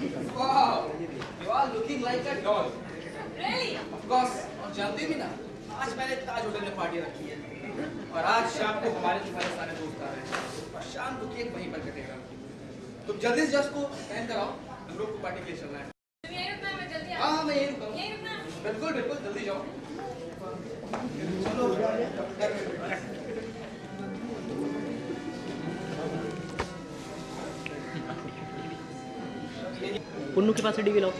Wow, you are looking like a doll. Really? Of course. और जानते भी ना, आज मैंने ताज होटल में पार्टी रखी है और आज शाम को हमारे तुम्हारे सारे दोस्त आ रहे हैं और शाम को केक वहीं पर कटेगा। तुम जल्दी से जस्ट को पहन कर आओ, हम लोग को पार्टी के लिए चलना है। तुम यहीं रुकना है, मैं जल्दी आ। हाँ, मैं यहीं रुका हूँ। यहीं रुकना। बिल्कुल बिल्कुल, जल्दी जाओ। पुन्नू के पास डीवी लाओ।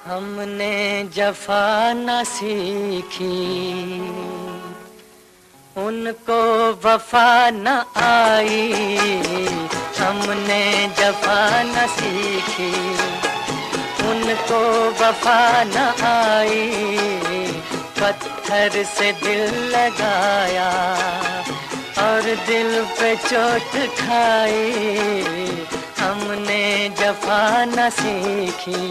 हमने जफा न सीखी, उनको वफा न आई। हमने जफा न सीखी, उनको वफा न आई। पत्थर से दिल लगाया और दिल पे चोट खाई। हमने जफा न सीखी।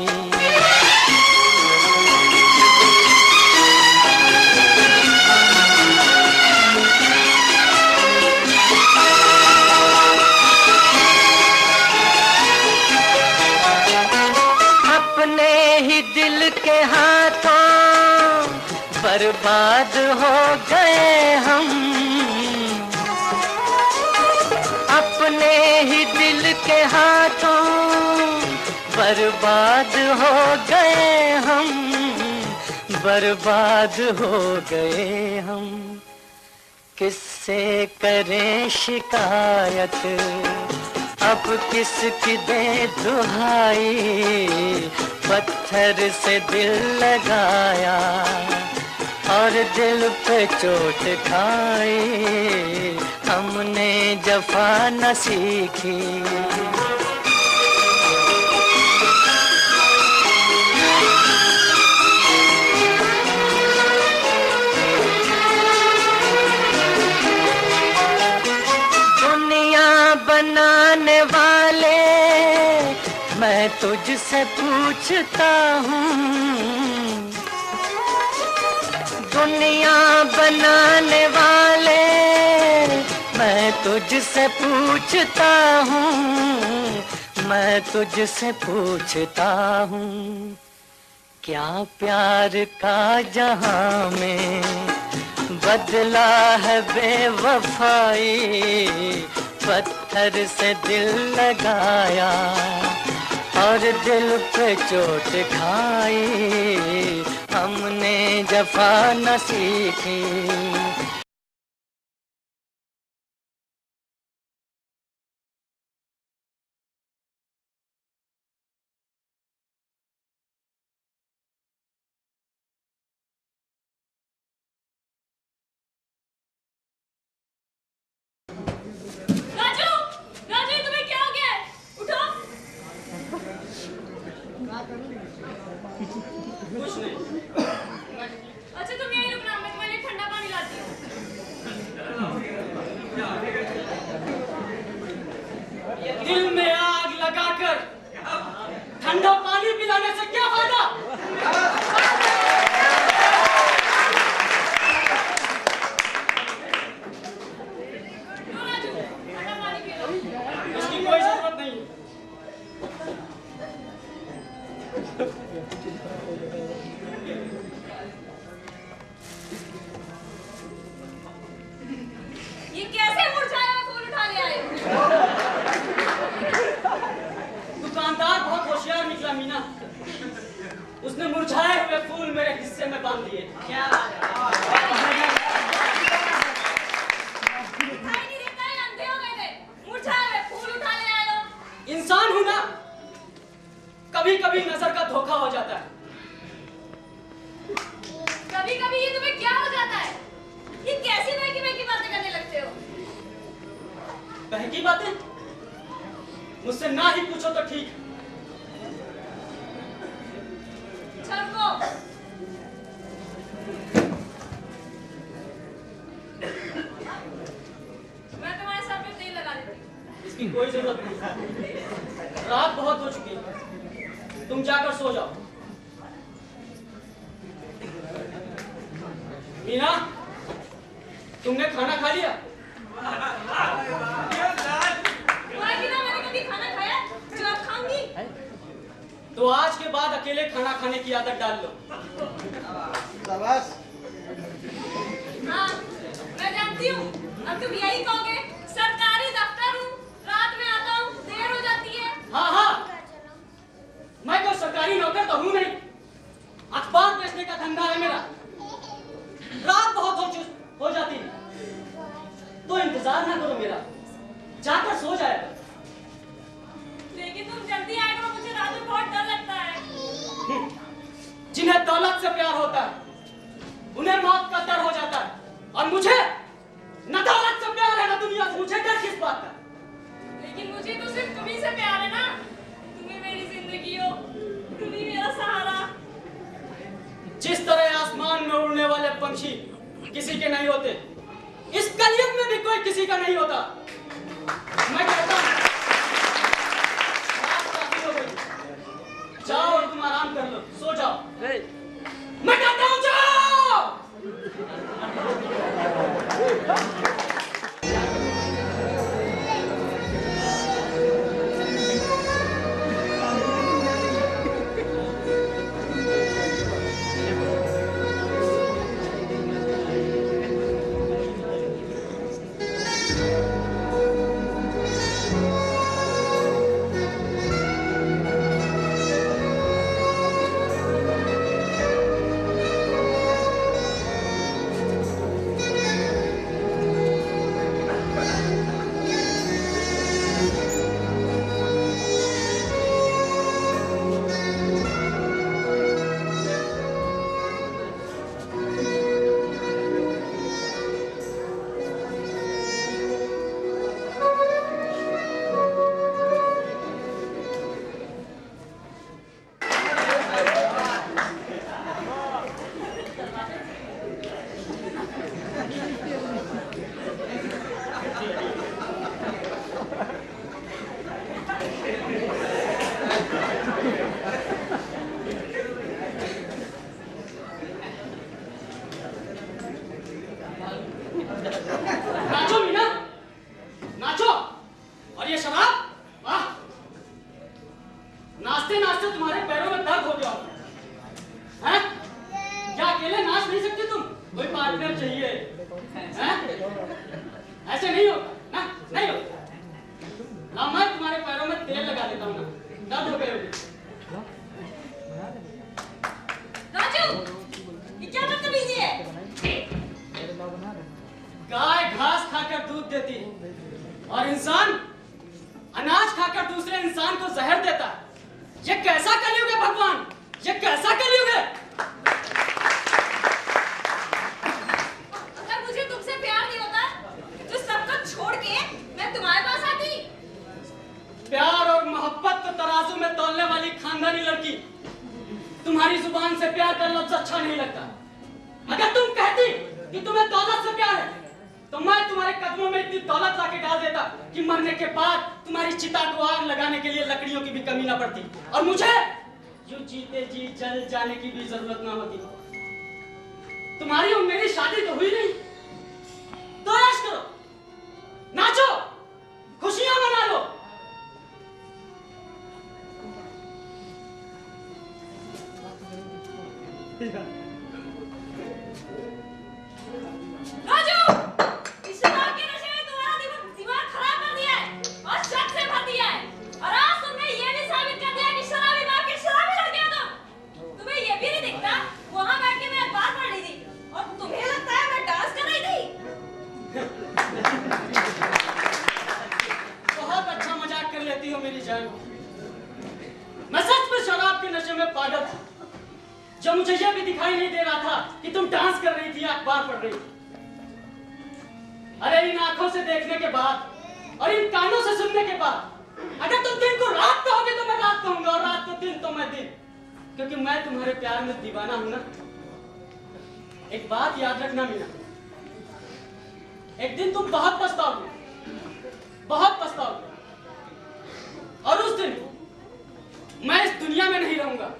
अपने ही दिल के हाथों बर्बाद हो गए हम। अपने ही दिल के हाथों बर्बाद हो गए हम। बर्बाद हो गए हम। किससे करें शिकायत, अब किसकी दे दुहाई। पत्थर से दिल लगाया और दिल पे चोट खाई। हमने जफा न सीखी। बनाने वाले मैं तुझसे पूछता हूँ। दुनिया बनाने वाले मैं तुझसे पूछता हूँ। मैं तुझसे पूछता हूँ, क्या प्यार का जहां में बदला है बेवफाई। पत्थर से दिल लगाया और दिल पे चोट खाई। हमने जफा न सीखी। कुछ नहीं। अच्छा तुम यहीं रुकना, मैं तुम्हारे लिए ठंडा पानी लाती हूँ। दिल में आग लगाकर ठंडा पानी पिलाने से क्या फायदा? ठंडा पानी पी लो। इसकी कोई जरूरत नहीं। ये कैसे मुरझाया फूल उठा ले आए? दुकानदार बहुत होशियार निकला मीना। उसने मुरझाए हुए फूल मेरे हिस्से में बांध दिए। क्या बात है? मुझसे ना ही पूछो तो ठीक। छड़को। मैं तुम्हारे सर पे तेल लगा देती हूँ। इसकी कोई जरूरत नहीं। रात बहुत हो चुकी है, तुम जाकर सो जाओ। मीना, तुमने खाना खा लिया? मैंने कभी खाना खाया जो आप खाऊंगी? तो आज के बाद अकेले खाना खाने की आदत डाल लो। शाबाश। हाँ, मैं जानती हूँ। अब तुम यही कहोगे, सरकारी दफ्तर हूँ, रात में आता हूँ, देर हो जाती है। हाँ हाँ, मैं कोई सरकारी नौकर तो हूँ नहीं। अखबार बेचने का धंधा है मेरा। रात बहुत हो जाती है, तो इंतजार ना करो मेरा, जाकर सो जाए। लेकिन तुम जल्दी आए करो, मुझे रात में बहुत डर लगता है। जिन्हें दौलत से प्यार होता है उन्हें मौत का डर हो जाता है, और मुझे न दौलत से प्यार है न दुनिया से। मुझे डर किस बात का? लेकिन मुझे तो सिर्फ तुम्ही से प्यार है ना। तुम्ही मेरी जिंदगी हो, तुम्ही मेरा सहारा। जिस तरह आसमान में उड़ने वाले पंछी किसी के नहीं होते, इस कलयुग में भी कोई किसी का नहीं होता। मैं कहता हूं, रात काफी हो गई, जाओ और तुम आराम कर लो, सो जाओ। मैं कहता हूं जाओ। नाचो मीना, नाचो। और ये शराब, वाह, नाचते नाचते तुम्हारे पैरों में दर्द हो गया हैं? क्या अकेले नाच नहीं सकती तुम? कोई पार्टनर चाहिए हैं? ऐसे नहीं होगा ना, नहीं होगा ना। मैं तुम्हारे पैरों में तेल लगा देता हूँ ना, दर्द हो गए होगी। राजू, ये क्या बदतमीजी है? गाय घास खाकर दूध देती है और इंसान अनाज खाकर दूसरे इंसान को जहर देता है। ये कैसा कलयुग है भगवान, ये कैसा कलयुग है? अगर मुझे तुमसे प्यार नहीं होता तो सब कुछ छोड़ के मैं तुम्हारे पास आती। प्यार और मोहब्बत को तराजू में तौलने वाली खानदानी लड़की, तुम्हारी जुबान से प्यार का लफ्ज अच्छा नहीं लगता। अगर तुम कहती कि तुम्हें दौलत से प्यार है तो मैं तुम्हारे कदमों में इतनी दौलत लाके डाल देता कि मरने के बाद तुम्हारी चिता को आग लगाने के लिए लकड़ियों की भी कमी ना पड़ती, और मुझे यूं जीते जी जल जाने की भी जरूरत ना होती। तुम्हारी और मेरी शादी तो हुई नहीं, तो ऐश करो, नाचो, खुशियां मना लो। राजू, इस शराब के नशे में तुम्हारा दिमाग खराब कर दिया है और शक से भर दिया है। और आज तुमने ये भी साबित कर दिया कि शराबी बाप के शराबी लड़के हो तुम। तुम्हें ये भी नहीं दिखता, वहां बैठ के मैं अखबार पढ़ रही थी और तुम्हें लगता है मैं डांस कर रही थी। बहुत अच्छा मजाक कर लेती हो मेरी जान। मैं सच में शराब के नशे में पागल था, जब मुझे यह भी दिखाई नहीं दे रहा था कि तुम डांस कर रही थी या अखबार पढ़ रही थी। अरे इन आंखों से देखने के बाद और इन कानों से सुनने के बाद अगर तुम दिन को रात कहोगे तो मैं रात कहूंगा, और रात को दिन तो मैं दिन, क्योंकि मैं तुम्हारे प्यार में दीवाना हूं ना। एक बात याद रखना मीना, एक दिन तुम बहुत पछताओगे, बहुत पछताओगे, और उस दिन मैं इस दुनिया में नहीं रहूंगा।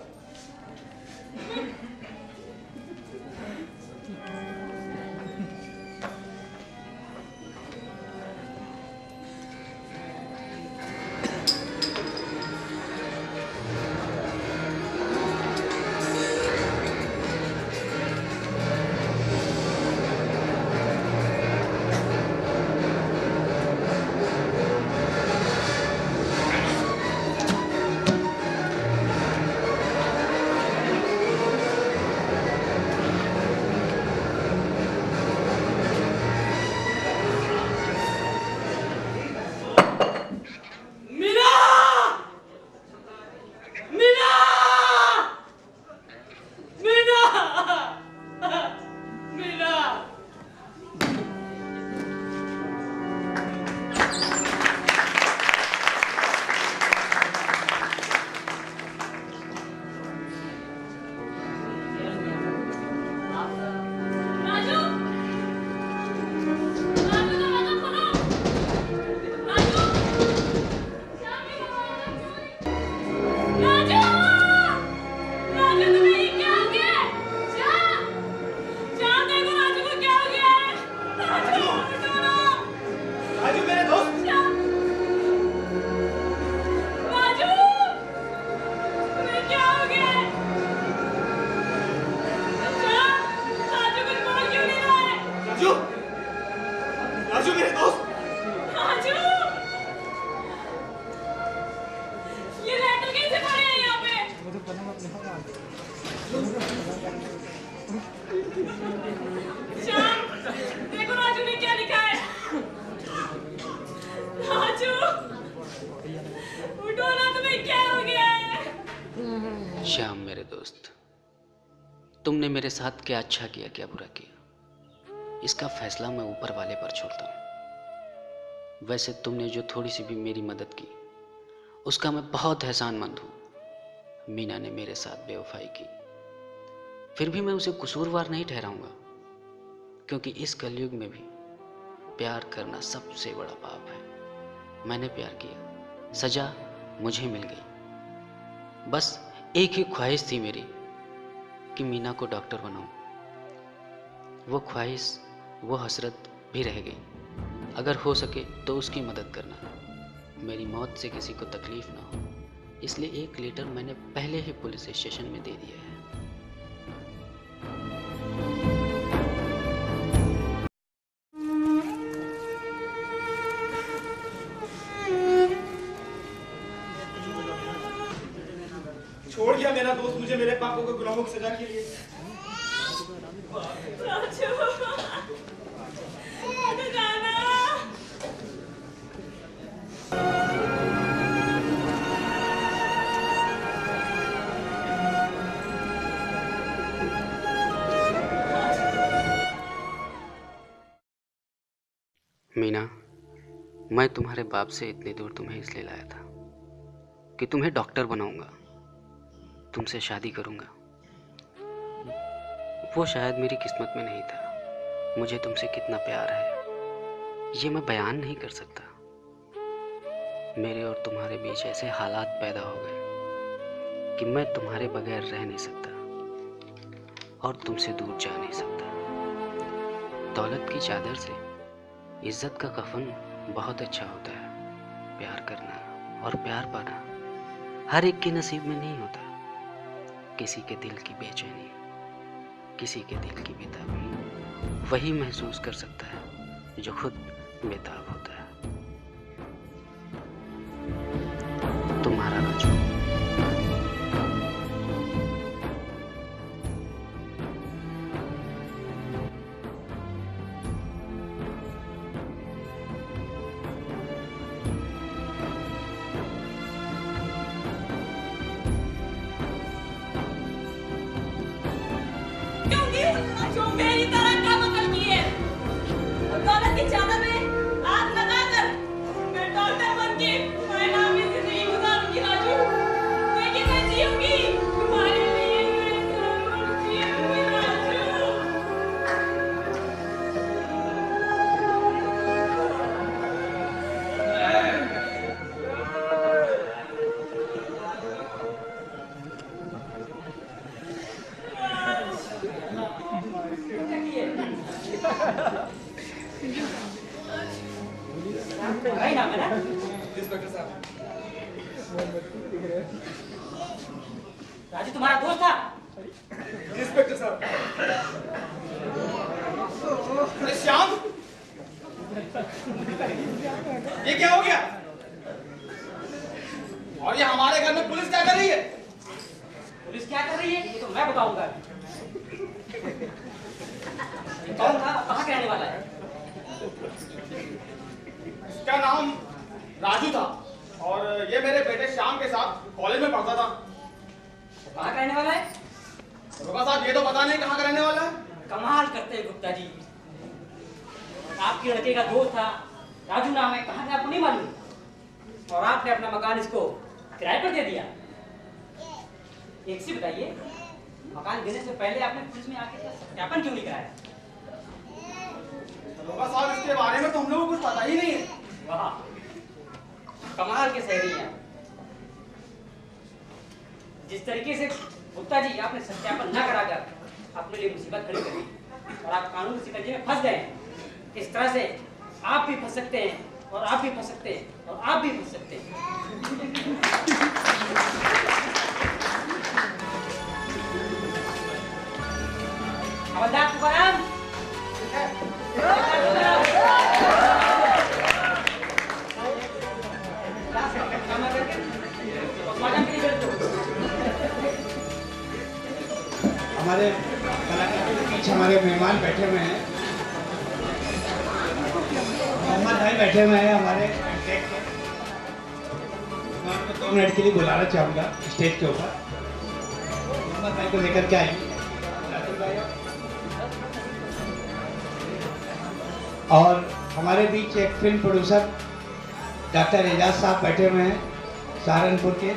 श्याम मेरे दोस्त, तुमने मेरे साथ क्या अच्छा किया क्या बुरा किया, इसका फैसला मैं ऊपर वाले पर छोड़ता हूँ। वैसे तुमने जो थोड़ी सी भी मेरी मदद की उसका मैं बहुत एहसानमंद हूँ। मीना ने मेरे साथ बेवफाई की, फिर भी मैं उसे कसूरवार नहीं ठहराऊंगा, क्योंकि इस कलयुग में भी प्यार करना सबसे बड़ा पाप है। मैंने प्यार किया, सजा मुझे मिल गई। बस एक ही ख्वाहिश थी मेरी कि मीना को डॉक्टर बनाऊं। वो ख्वाहिश, वो हसरत भी रह गई। अगर हो सके तो उसकी मदद करना, मेरी मौत से किसी को तकलीफ ना हो, इसलिए एक लेटर मैंने पहले ही पुलिस स्टेशन में दे दिया है। छोड़ दिया मेरा दोस्त मुझे मेरे पापों को गुनाहों की सजा के लिए। राजू, मत जाना। मीना, मैं तुम्हारे बाप से इतनी दूर तुम्हें इसलिए लाया था कि तुम्हें डॉक्टर बनाऊंगा, तुमसे शादी करूंगा। वो शायद मेरी किस्मत में नहीं था। मुझे तुमसे कितना प्यार है ये मैं बयान नहीं कर सकता। मेरे और तुम्हारे बीच ऐसे हालात पैदा हो गए कि मैं तुम्हारे बगैर रह नहीं सकता और तुमसे दूर जा नहीं सकता। दौलत की चादर से इज्जत का कफन बहुत अच्छा होता है। प्यार करना और प्यार पाना हर एक के नसीब में नहीं होता। किसी के दिल की बेचैनी, किसी के दिल की बेताबी वही महसूस कर सकता है जो खुद बेताब होता है। तुम्हारा राजू। जो मेरी तरह का मकल किए और दौलत की चादर में आग लगाकर मैं डॉक्टर बन के मैं नाम वही नाम है ना? इंस्पेक्टर साहब, राजू तुम्हारा दोस्त था? इंस्पेक्टर साहब। अरे श्याम, ये क्या हो गया? और ये हमारे घर में पुलिस क्या कर रही है? पुलिस क्या कर रही है ये तो मैं बताऊंगा। कौन था, कहाँ के रहने वाला है? इसका नाम राजू था और ये मेरे बेटे श्याम के साथ कॉलेज में पढ़ता था। कहाँ का रहने वाला है? दरोगा साहब, ये तो पता नहीं कहाँ का रहने वाला है। कमाल करते हैं गुप्ता जी, आपके लड़के का दोस्त था, राजू नाम है, कहाँ का आपको नहीं मालूम? और आपने अपना मकान इसको किराए पर दे दिया। एक सी बताइए, मकान देने से पहले आपने पुलिस में आके सत्यापन क्यों नहीं कराया? दरोगा साहब, इसके बारे में तो हम लोगों को कुछ पता ही नहीं है। वाह, कमाल के शहरी हैं। जिस तरीके से गुप्ता जी आपने सत्यापन न कराकर अपने लिए मुसीबत खड़ी करी और आप कानून के शिकंजे में फंस गए, इस तरह से आप भी फंस सकते हैं और आप भी फंस सकते हैं और आप भी फंस सकते हैं। हवलदार तुकाराम, हमारे कलाकार के बीच हमारे मेहमान बैठे हुए हैं, मोहम्मद भाई बैठे हुए हैं हमारे कांटेक्ट के। मैं उनको 2 मिनट के लिए बुलाना चाहूँगा स्टेज के ऊपर। मोहम्मद भाई को लेकर के आएंगे और हमारे बीच एक फिल्म प्रोड्यूसर डॉक्टर एजाज साहब बैठे हुए हैं सहारनपुर के।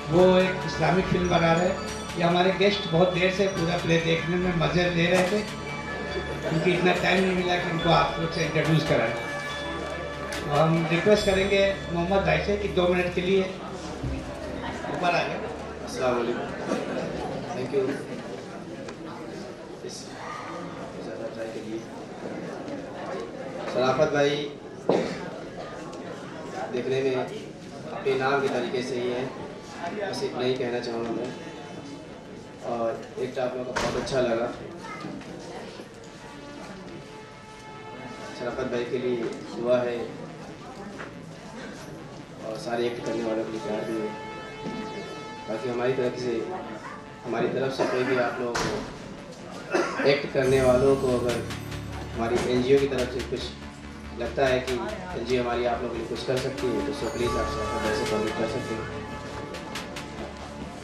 वो एक इस्लामिक फिल्म बना रहे हैं। ये हमारे गेस्ट बहुत देर से पूरा प्ले देखने में मज़े ले रहे थे, क्योंकि इतना टाइम नहीं मिला कि उनको आप लोग से इंट्रोड्यूस कराएं। तो हम रिक्वेस्ट करेंगे मोहम्मद भाई से कि 2 मिनट के लिए ऊपर आ जाए। अस्सलाम वालेकुम, थैंक यू इस ज़्यादा ट्राई के लिए। शराफत भाई देखने में अपने नाम के तरीके से ही है, बस इतना ही कहना चाहूँगा मैं। और एक आप लोगों का बहुत अच्छा लगा। शराफत भाई के लिए दुआ है और सारे एक्ट करने वालों के लिए प्यार भी है। बाकी हमारी तरफ से कोई भी आप लोगों को एक्ट करने वालों को अगर हमारी एनजीओ की तरफ से कुछ लगता है कि एनजीओ हमारी आप लोगों के लिए कुछ कर सकती है, तो सो प्लीज़ आप शराफत भाई से कॉन्टेक्ट कर सकते हैं।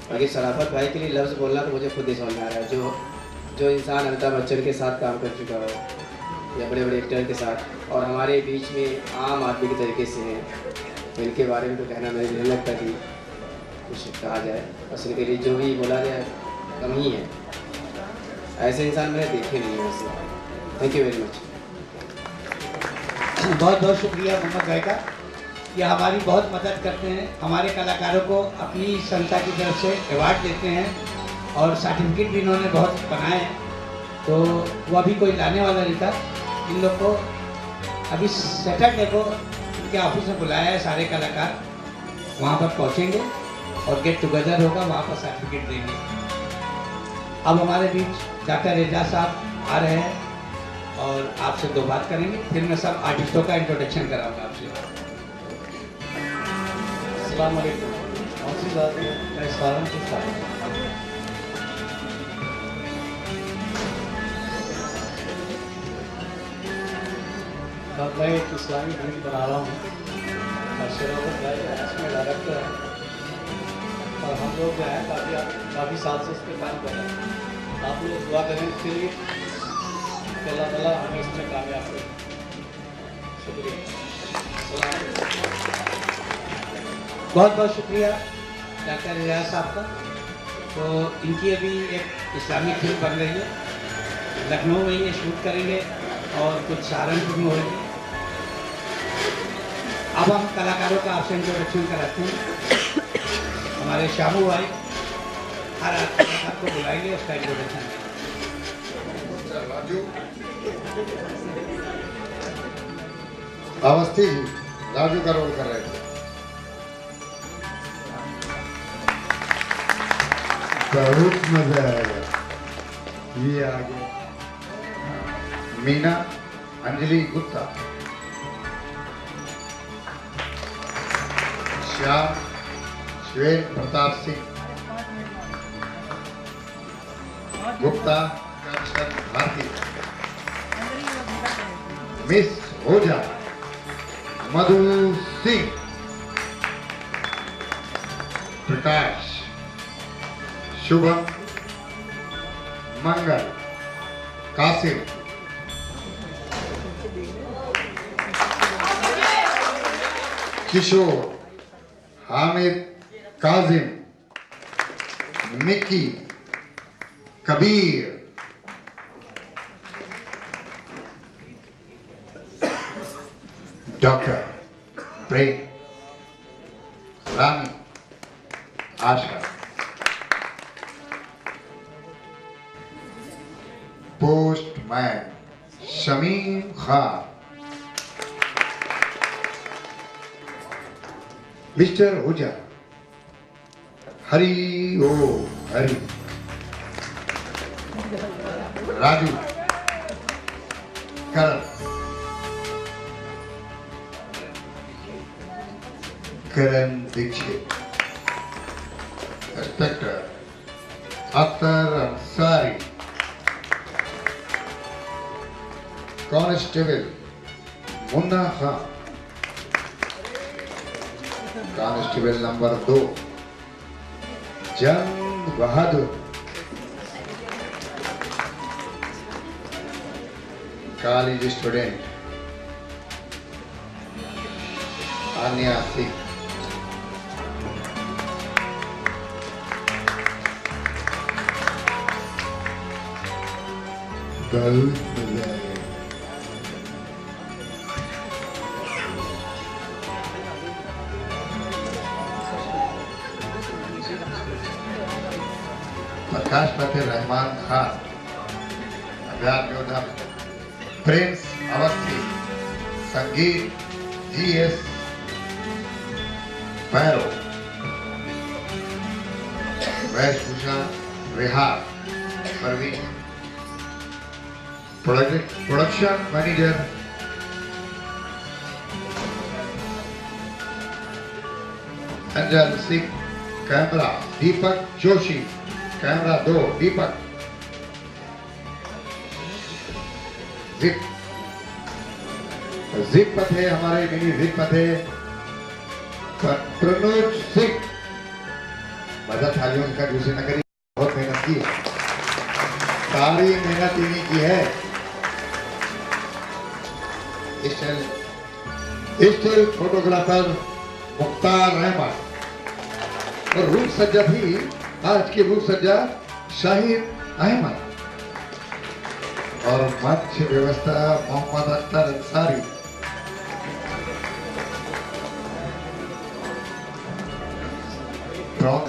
बाकी शराफत भाई के लिए लफ्ज़ बोलना तो मुझे खुद ही समझ में आ रहा है। जो इंसान अमिताभ बच्चन के साथ काम कर चुका हो या बड़े बड़े एक्टर के साथ और हमारे बीच में आम आदमी के तरीके से हैं, तो इनके बारे में तो कहना मुझे नहीं लगता कि कुछ कहा जाए। बस इनके लिए जो भी बोला जाए कम ही है। ऐसे इंसान मैंने देखे नहीं है वैसे। Thank you very much. बहुत बहुत शुक्रिया मोहम्मद भाई का। ये हमारी बहुत मदद करते हैं, हमारे कलाकारों को अपनी संस्था की तरफ से अवार्ड देते हैं और सर्टिफिकेट भी इन्होंने बहुत बनाए हैं। तो वो अभी कोई लाने वाला नहीं था। इन लोग को अभी सैटरडे को उनके ऑफिस में बुलाया है, सारे कलाकार वहाँ पर पहुँचेंगे और गेट टुगेदर होगा, वहाँ पर सर्टिफिकेट देंगे। अब हमारे बीच डॉक्टर एजाज साहब आ रहे हैं और आपसे 2 बात करेंगे, फिर मैं सब आर्टिस्टों का इंट्रोडक्शन कराऊंगा आपसे। अस्सलाम वालेकुम। कौन सी बात है? मैं सहारनपुर से मैं एक इस्लामिक फिल्म बना रहा हूँ और शराफत भाई इसमें डायरेक्टर है और हम लोग जो है काफ़ी साल से इस पर काम कर रहे हैं। आप लोग दुआ करें इसके लिए कि अल्लाह ताला हमें इसमें कामयाब करे। शुक्रिया। बहुत बहुत शुक्रिया डॉक्टर एजाज साहब का। तो इनकी अभी एक इस्लामिक फिल्म बन रही है, लखनऊ में ये शूट करेंगे और कुछ सहारनपुर में होगी। अब हम कलाकारों का आपसे इंट्रोडक्शन कराते हैं। हमारे शामू भाई हर कलाकार को बुलाएंगे, उसका इंट्रोडक्शन। अवस्थी जी राजू का रोल कर रहे थे। बहुत मजा आएगा। ये आगे मीना अंजलि गुप्ता, श्याम श्वेन Pratap Singh Gupta, Kanchan Bharti, miss Ojha Madhu Singh, Prakash, Shubham, Mangal, Kasim, Kishore, Hamid, Kazim, Mikki, Kabir, doctor Prem, Rani, Asha, postman Shamim Khan, mister Ojha Hari ओ Hari, Raju, Karan, Karan Dixit, inspector Akhtar Ansari, constable Munna Khan, constable number 2 Jang Bahadur, college student Anya Singh, बहुत मजा आया। प्रकाश फतेह रहमान खान, अभियान योद्धा प्रिंस अवस्थी, संगीत GS भैरव, वेशभूषा Vihar Parveen, production manager Anjal Singh, camera Deepak Joshi, camera 2 Deepak, जिप पथे हमारे मिनी जिप पथे प्रनोज सिंह, मजा थालियों का दूसरी नगरी, बहुत मेहनत की है, सारी मेहनत इन्हीं की है। स्टिल फोटोग्राफर मुख्तार रहमान और रूप सज्जा भी आज की रूप सज्जा शाहिद अहमद और मंच व्यवस्था मोहम्मद अख्तर अंसारी।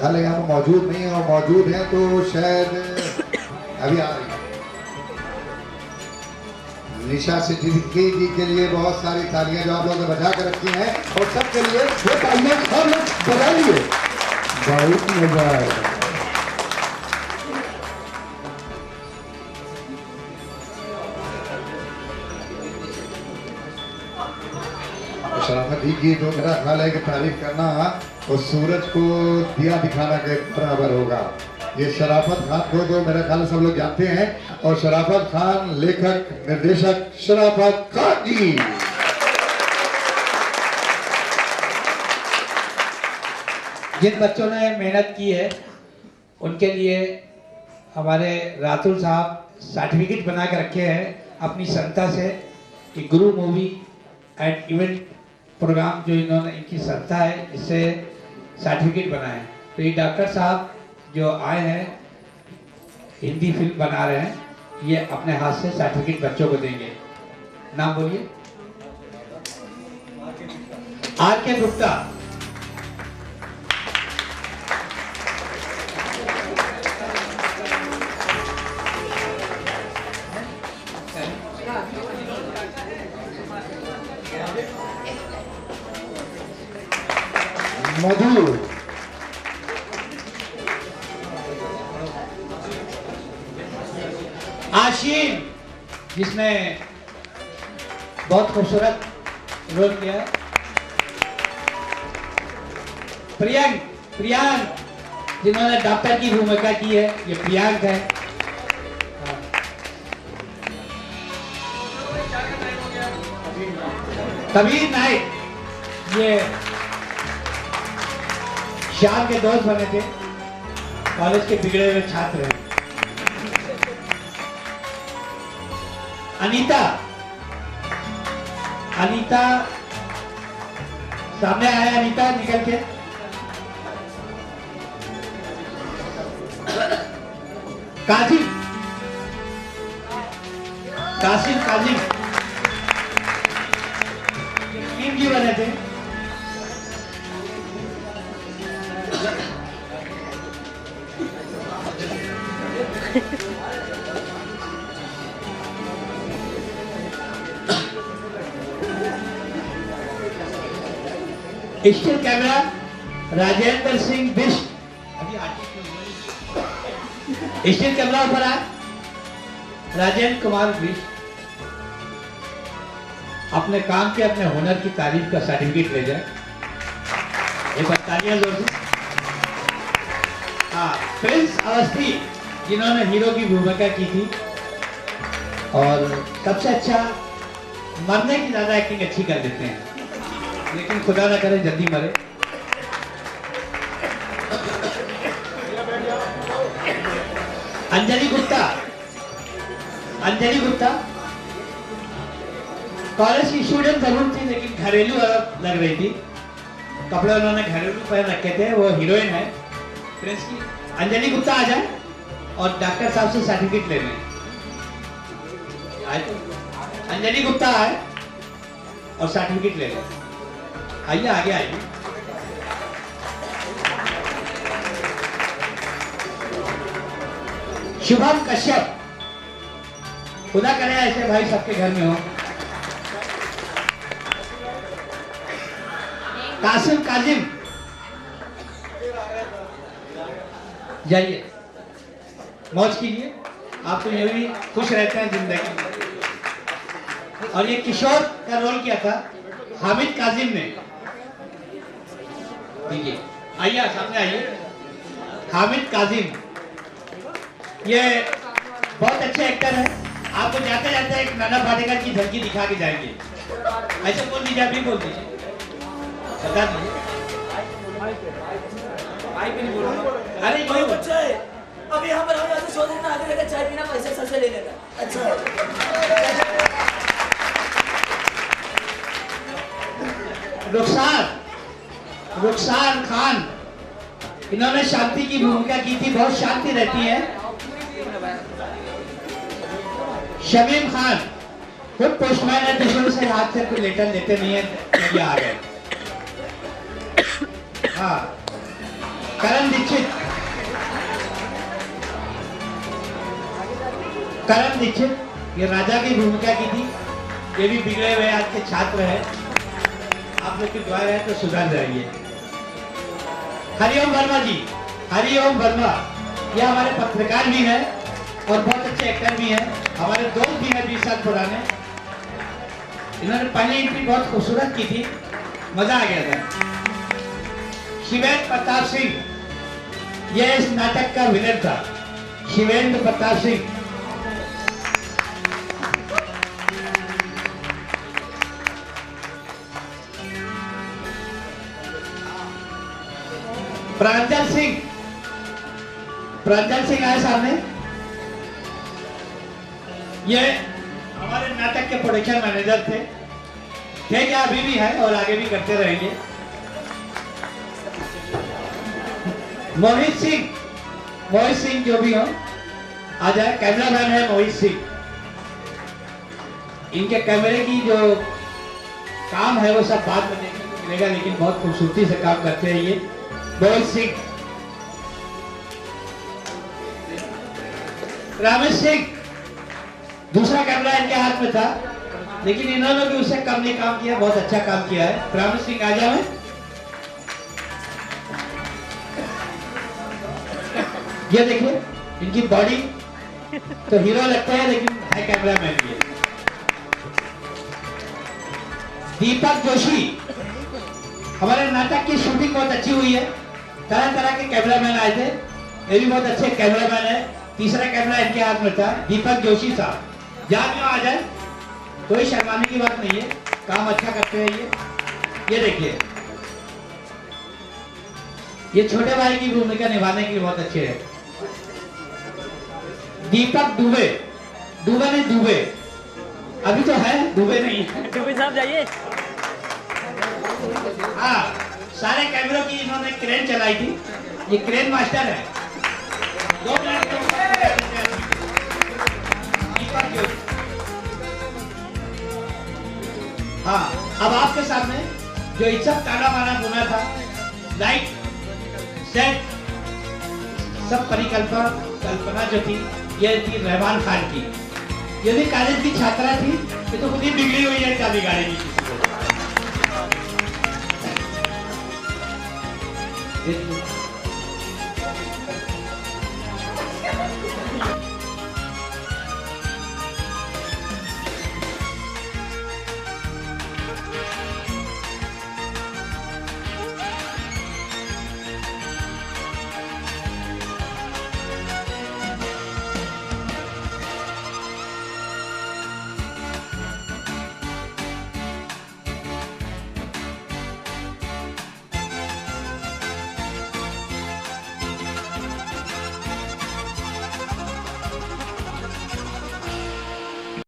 खाले यहाँ पर मौजूद नहीं है और मौजूद है तो शायद अभी आ रही है। निशा सिद्दीकी जी के लिए बहुत सारी तालियां जो आप लोगों ने बजा कर रखी हैं और सबके लिए वो तालियां सब लोग बजा लिए। बहुत मजा आया। शराफत ही की तो मेरा ख्याल है कि तारीफ करना और सूरज को दिया दिखाना के बराबर होगा। ये शराफत खान को तो मेरा ख्याल सब लोग जानते हैं और शराफत खान लेखक निर्देशक शराफत खान जी। जिन बच्चों ने मेहनत की है उनके लिए हमारे रातुल साहब सर्टिफिकेट बना के रखे हैं अपनी संस्था से कि गुरु मूवी एंड इवेंट प्रोग्राम जो इन्होंने इनकी संस्था है इससे सर्टिफिकेट बनाए। तो ये डॉक्टर साहब जो आए हैं हिंदी फिल्म बना रहे हैं ये अपने हाथ से सर्टिफिकेट बच्चों को देंगे। नाम बोलिए। RK गुप्ता, मधु आशीन, जिसने बहुत खूबसूरत रोल किया है। प्रियंक, प्रियांक, जिन्होंने डॉक्टर की भूमिका की है, ये प्रियांक है। कबीर नाइक, ये श्याम के दोस्त बने थे, कॉलेज के बिगड़े हुए छात्र हैं। अनीता, अनीता सामने आया, अनीता निकल के। काजिम, कासिम, काजिम टीम जी बने थे। स्टिल कैमरा राजेंद्र सिंह बिष्ट, अभी स्टिल कैमरा ऊपर आ, राजेंद्र कुमार बिष्ट अपने काम के, अपने हुनर की तारीफ का सर्टिफिकेट ले जाए। एक तालियां जोर से। हाँ, प्रिंस अवस्थी, जिन्होंने हीरो की भूमिका की थी और सबसे अच्छा, मरने की ज्यादा एक्टिंग अच्छी कर देते हैं, लेकिन खुदा ना करे जल्दी मरे। अंजलि गुप्ता, अंजलि गुप्ता कॉलेज की स्टूडेंट जरूर थी, लेकिन घरेलू औरत लग रही थी। कपड़े उन्होंने घरेलू पहन रखे थे। वो हीरोइन है प्रिंस की। अंजलि गुप्ता आ जाए और डॉक्टर साहब से सर्टिफिकेट ले लें। अंजलि गुप्ता आए और सर्टिफिकेट ले लें। आइए, आगे आइए। शुभम कश्यप, खुदा करे ऐसे भाई सबके घर में हो। कासिम, काजिम जाइए, मौज कीजिए, आप तो ये भी खुश रहते हैं जिंदगी में। और ये किशोर का रोल किया था हामिद काजिम ने। देखिए, आइए सामने आइए। हामिद काजिम ये बहुत अच्छे एक्टर है। आपको जाते जाते एक नाना पाटेकर की झलकी दिखा के जाएंगे। ऐसे बोल दीजिए, अभी बोल दीजिए, बता दीजिए। अरे भाई बच्चा है, अभी यहाँ पर हम सो देना, आगे लेकर चाय पीना, पैसे सर से ले लेना। अच्छा रुखसार खान, इन्होंने शांति की भूमिका की थी। बहुत शांति रहती है। शमीम खान खुद पोस्टमैन है, दूसरों से हाथ से कोई लेटर लेते नहीं है, ये आ गए। हाँ, करण दीक्षित, करण दीक्षित ये राजा की भूमिका की थी। ये भी बिगड़े हुए आज के छात्र हैं। आप लोग की दुआ है तो सुधर जाइए। हरिओम वर्मा जी, हरिओम वर्मा ये हमारे पत्रकार भी हैं और बहुत अच्छे एक्टर भी हैं, हमारे दोस्त भी हैं 20 साल पुराने। इन्होंने पहली एंट्री बहुत खूबसूरत की थी, मजा आ गया था। शिवेंद्र प्रताप सिंह ये इस नाटक का विलेन था। शिवेंद्र प्रताप सिंह प्रांजल सिंह, प्रांजल सिंह आए सामने। ये हमारे नाटक के प्रोडक्शन मैनेजर थे क्या, अभी भी है और आगे भी करते रहेंगे। मोहित सिंह, मोहित सिंह जो भी हो आ जाए। कैमरामैन है मोहित सिंह। इनके कैमरे की जो काम है वो सब बाद में देखने को मिलेगा, लेकिन बहुत खूबसूरती से काम करते हैं ये मोहित सिंह। रामेश सिंह दूसरा कैमरा इनके हाथ में था, लेकिन इन्होंने भी उससे कम नहीं काम किया, बहुत अच्छा काम किया है। प्रॉमिस सिंह आजा में ये देखिए इनकी बॉडी तो हीरो लगते हैं, लेकिन है कैमरा मैन भी है। दीपक जोशी, हमारे नाटक की शूटिंग बहुत अच्छी हुई है, तरह तरह के कैमरामैन आए थे, ये भी बहुत अच्छे कैमरामैन है। तीसरा कैमरा इनके हाथ में था, दीपक जोशी साहब, जहाँ क्यों आ जाए, कोई शर्माने की बात नहीं है, काम अच्छा करते हैं ये देखिए, ये छोटे भाई की भूमिका निभाने के लिए बहुत अच्छे हैं। दीपक दुबे, दुबे नहीं दुबे, अभी तो है, दुबे नहीं है। दुबे साहब जाइए। हाँ, सारे कैमरों की इन्होंने क्रेन चलाई थी, ये क्रेन मास्टर है। 2 मिनट हाँ, अब आपके सामने जो इस सब ताना बाना बुना था, लाइट सेट सब कल्पना जो थी, ये थी रहमान खान की। ये भी कॉलेज की छात्रा थी, ये तो खुद ही बिगड़ी हुई है, क्या बिगाड़ेगी किसी को।